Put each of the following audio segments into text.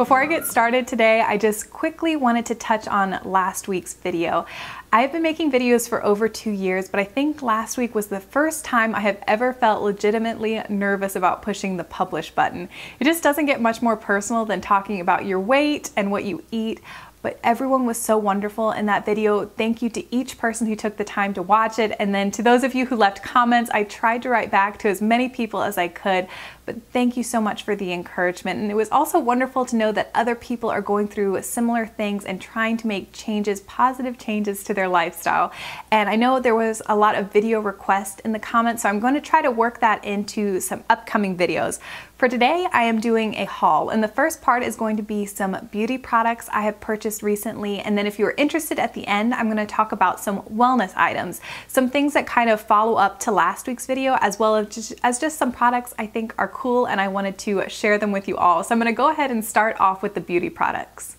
Before I get started today, I just quickly wanted to touch on last week's video. I've been making videos for over 2 years, but I think last week was the first time I have ever felt legitimately nervous about pushing the publish button. It just doesn't get much more personal than talking about your weight and what you eat. But everyone was so wonderful in that video. Thank you to each person who took the time to watch it. And then to those of you who left comments, I tried to write back to as many people as I could. But thank you so much for the encouragement. And it was also wonderful to know that other people are going through similar things and trying to make changes, positive changes to their lifestyle. And I know there was a lot of video requests in the comments, so I'm going to try to work that into some upcoming videos. For today, I am doing a haul, and the first part is going to be some beauty products I have purchased recently, and then if you're interested at the end, I'm going to talk about some wellness items, some things that kind of follow up to last week's video, as well as just some products I think are cool and I wanted to share them with you all. So I'm going to go ahead and start off with the beauty products.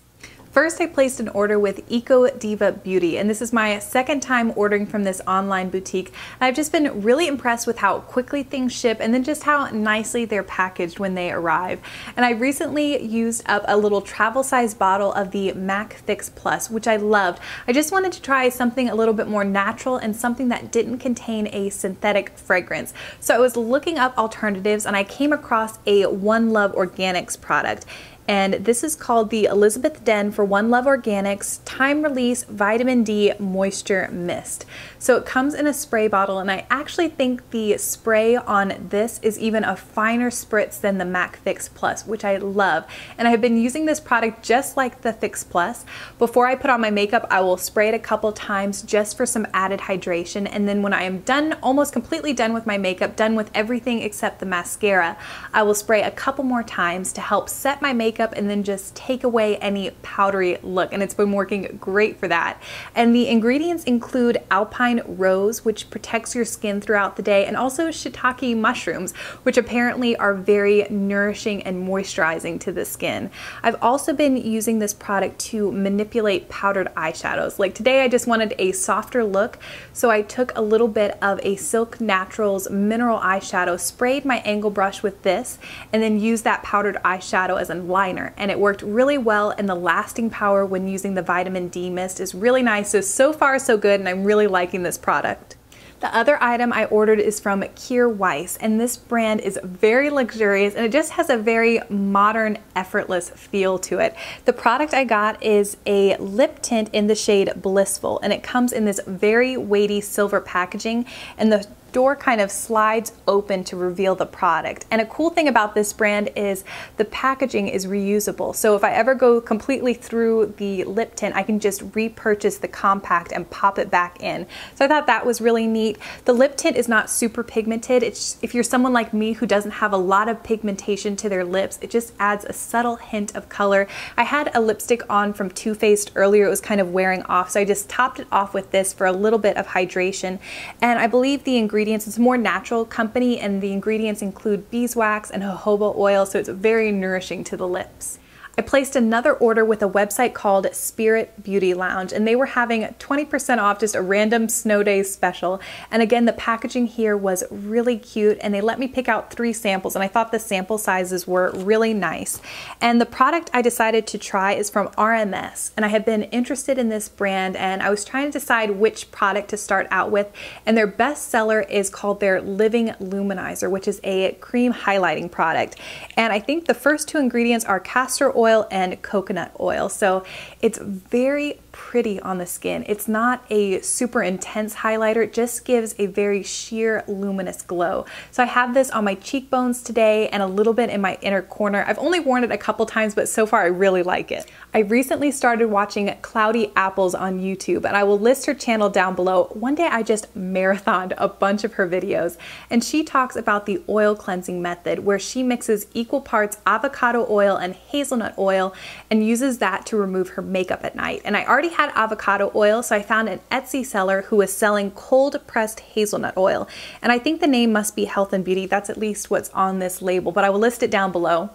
First, I placed an order with Eco Diva Beauty, and this is my second time ordering from this online boutique. And I've just been really impressed with how quickly things ship and then just how nicely they're packaged when they arrive. And I recently used up a little travel size bottle of the MAC Fix Plus, which I loved. I just wanted to try something a little bit more natural and something that didn't contain a synthetic fragrance. So I was looking up alternatives and I came across a One Love Organics product. And this is called the Elizabeth Dehne for One Love Organics Time Release Vitamin D Moisture Mist. So it comes in a spray bottle, and I actually think the spray on this is even a finer spritz than the MAC Fix Plus, which I love. And I have been using this product just like the Fix Plus. Before I put on my makeup, I will spray it a couple times just for some added hydration. And then when I am done, almost completely done with my makeup, done with everything except the mascara, I will spray a couple more times to help set my makeup and then just take away any powdery look, and it's been working great for that. And the ingredients include alpine rose, which protects your skin throughout the day, and also shiitake mushrooms, which apparently are very nourishing and moisturizing to the skin. I've also been using this product to manipulate powdered eyeshadows. Like today I just wanted a softer look, so I took a little bit of a Silk Naturals mineral eyeshadow, sprayed my angle brush with this, and then used that powdered eyeshadow as a liner, and it worked really well, and the lasting power when using the vitamin D mist is really nice. So far so good, and I'm really liking this product. The other item I ordered is from Kjaer Weis, and this brand is very luxurious and it just has a very modern, effortless feel to it. The product I got is a lip tint in the shade Blissful, and it comes in this very weighty silver packaging, and the door kind of slides open to reveal the product. And a cool thing about this brand is the packaging is reusable. So if I ever go completely through the lip tint, I can just repurchase the compact and pop it back in. So I thought that was really neat. The lip tint is not super pigmented. If you're someone like me who doesn't have a lot of pigmentation to their lips, it just adds a subtle hint of color. I had a lipstick on from Too Faced earlier. It was kind of wearing off, so I just topped it off with this for a little bit of hydration. And I believe the ingredients, it's a more natural company, and the ingredients include beeswax and jojoba oil, so it's very nourishing to the lips. I placed another order with a website called Spirit Beauty Lounge, and they were having 20% off just a random snow day special. And again, the packaging here was really cute, and they let me pick out 3 samples, and I thought the sample sizes were really nice. And the product I decided to try is from RMS, and I have been interested in this brand, and I was trying to decide which product to start out with, and their best seller is called their Living Luminizer, which is a cream highlighting product. And I think the first 2 ingredients are castor oil and coconut oil. So it's very pretty on the skin. It's not a super intense highlighter. It just gives a very sheer luminous glow. So I have this on my cheekbones today and a little bit in my inner corner. I've only worn it a couple times, but so far I really like it. I recently started watching Cloudy Apples on YouTube, and I will list her channel down below. One day I just marathoned a bunch of her videos, and she talks about the oil cleansing method, where she mixes equal parts avocado oil and hazelnut oil and uses that to remove her makeup at night. And I already had avocado oil, so I found an Etsy seller who was selling cold pressed hazelnut oil. And I think the name must be Health and Beauty. That's at least what's on this label, but I will list it down below.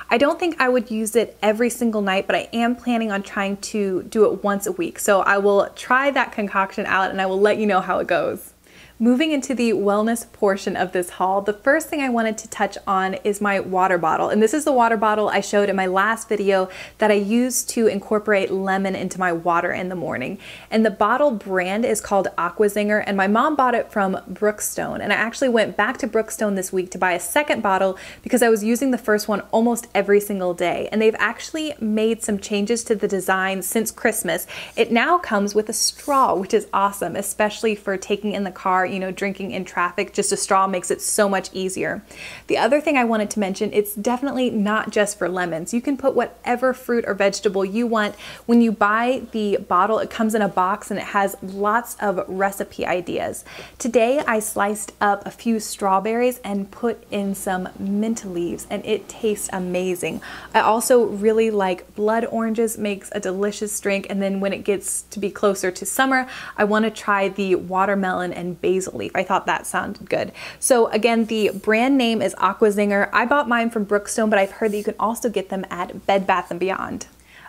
I don't think I would use it every single night, but I am planning on trying to do it once a week. So I will try that concoction out and I will let you know how it goes. Moving into the wellness portion of this haul, the first thing I wanted to touch on is my water bottle. And this is the water bottle I showed in my last video that I use to incorporate lemon into my water in the morning. And the bottle brand is called Aqua Zinger, and my mom bought it from Brookstone. And I actually went back to Brookstone this week to buy a second bottle because I was using the first one almost every single day. And they've actually made some changes to the design since Christmas. It now comes with a straw, which is awesome, especially for taking in the car, you know, drinking in traffic. Just a straw makes it so much easier. The other thing I wanted to mention, it's definitely not just for lemons. You can put whatever fruit or vegetable you want. When you buy the bottle, it comes in a box and it has lots of recipe ideas. Today, I sliced up a few strawberries and put in some mint leaves, and it tastes amazing. I also really like blood oranges, makes a delicious drink. And then when it gets to be closer to summer, I want to try the watermelon and basil leaf. I thought that sounded good. So again, the brand name is Aqua Zinger. I bought mine from Brookstone, but I've heard that you can also get them at Bed Bath & Beyond.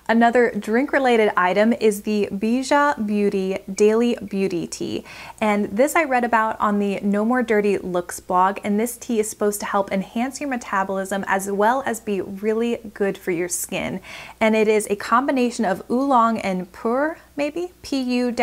Another drink-related item is the BijaBody Daily Beauty Tea. And this I read about on the No More Dirty Looks blog, and this tea is supposed to help enhance your metabolism as well as be really good for your skin. And it is a combination of oolong and pu'er, maybe? P-U-E-R-H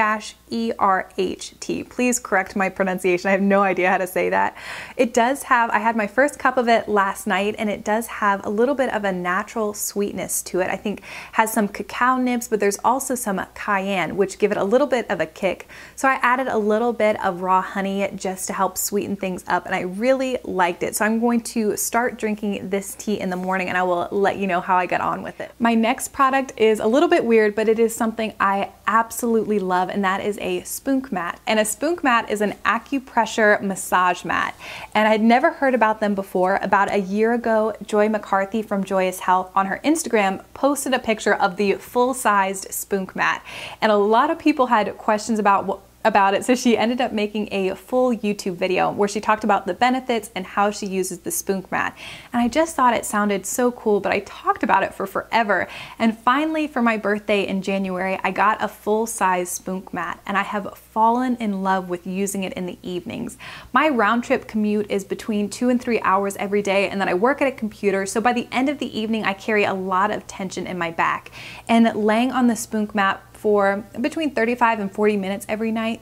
tea. Please correct my pronunciation. I have no idea how to say that. It does have, I had my first cup of it last night, and it does have a little bit of a natural sweetness to it. I think has some cacao nibs, but there's also some cayenne, which give it a little bit of a kick. So I added a little bit of raw honey just to help sweeten things up, and I really liked it. So I'm going to start drinking this tea in the morning, and I will let you know how I get on with it. My next product is a little bit weird, but it is something I absolutely love, and that is a Spoonk mat. And a Spoonk mat is an acupressure massage mat. And I had never heard about them before. About a year ago, Joy McCarthy from Joyous Health on her Instagram posted a picture of the full-sized Spoonk mat. And a lot of people had questions about it, so she ended up making a full YouTube video where she talked about the benefits and how she uses the Spoonk mat. And I just thought it sounded so cool, but I talked about it for forever. And finally, for my birthday in January, I got a full-size Spoonk mat, and I have fallen in love with using it in the evenings. My round trip commute is between 2 and 3 hours every day, and then I work at a computer, so by the end of the evening, I carry a lot of tension in my back. And laying on the Spoonk mat for between 35 and 40 minutes every night,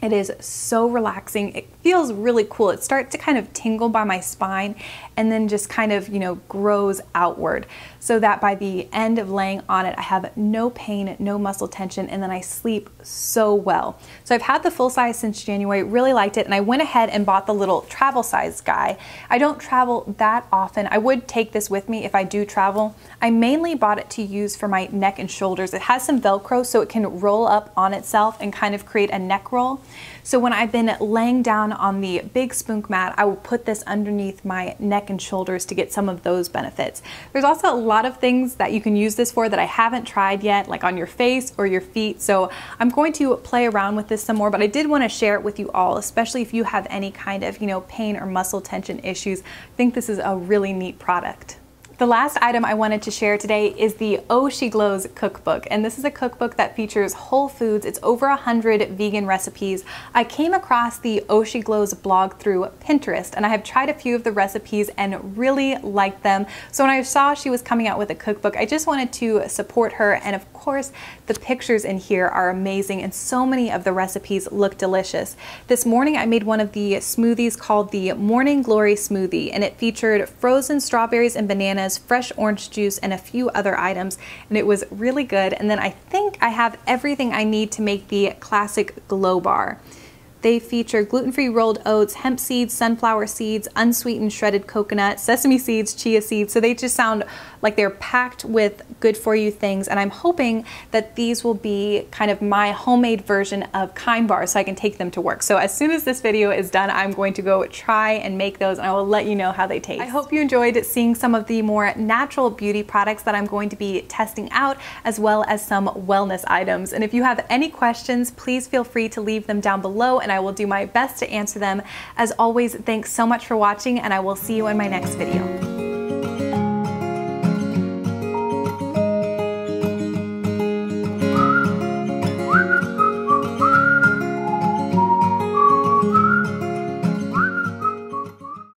it is so relaxing. It feels really cool. It starts to kind of tingle by my spine and then just kind of, you know, grows outward, so that by the end of laying on it, I have no pain, no muscle tension, and then I sleep so well. So I've had the full size since January, really liked it, and I went ahead and bought the little travel size guy. I don't travel that often. I would take this with me if I do travel. I mainly bought it to use for my neck and shoulders. It has some Velcro so it can roll up on itself and kind of create a neck roll. So when I've been laying down on the big Spoonk mat, I will put this underneath my neck and shoulders to get some of those benefits. There's also a lot of things that you can use this for that I haven't tried yet, like on your face or your feet. So I'm going to play around with this some more, but I did want to share it with you all, especially if you have any kind of, you know, pain or muscle tension issues. I think this is a really neat product. The last item I wanted to share today is the Oh She Glows cookbook, and this is a cookbook that features whole foods. It's over 100 vegan recipes. I came across the Oh She Glows blog through Pinterest, and I have tried a few of the recipes and really liked them. So when I saw she was coming out with a cookbook, I just wanted to support her, and of course the pictures in here are amazing and so many of the recipes look delicious. This morning I made one of the smoothies called the Morning Glory Smoothie, and it featured frozen strawberries and bananas, fresh orange juice, and a few other items, and it was really good. And then I think I have everything I need to make the classic glow bar. They feature gluten-free rolled oats, hemp seeds, sunflower seeds, unsweetened shredded coconut, sesame seeds, chia seeds. So they just sound like they're packed with good for you things. And I'm hoping that these will be kind of my homemade version of Kind bars so I can take them to work. So as soon as this video is done, I'm going to go try and make those, and I will let you know how they taste. I hope you enjoyed seeing some of the more natural beauty products that I'm going to be testing out, as well as some wellness items. And if you have any questions, please feel free to leave them down below, and I will do my best to answer them. As always, thanks so much for watching, and I will see you in my next video.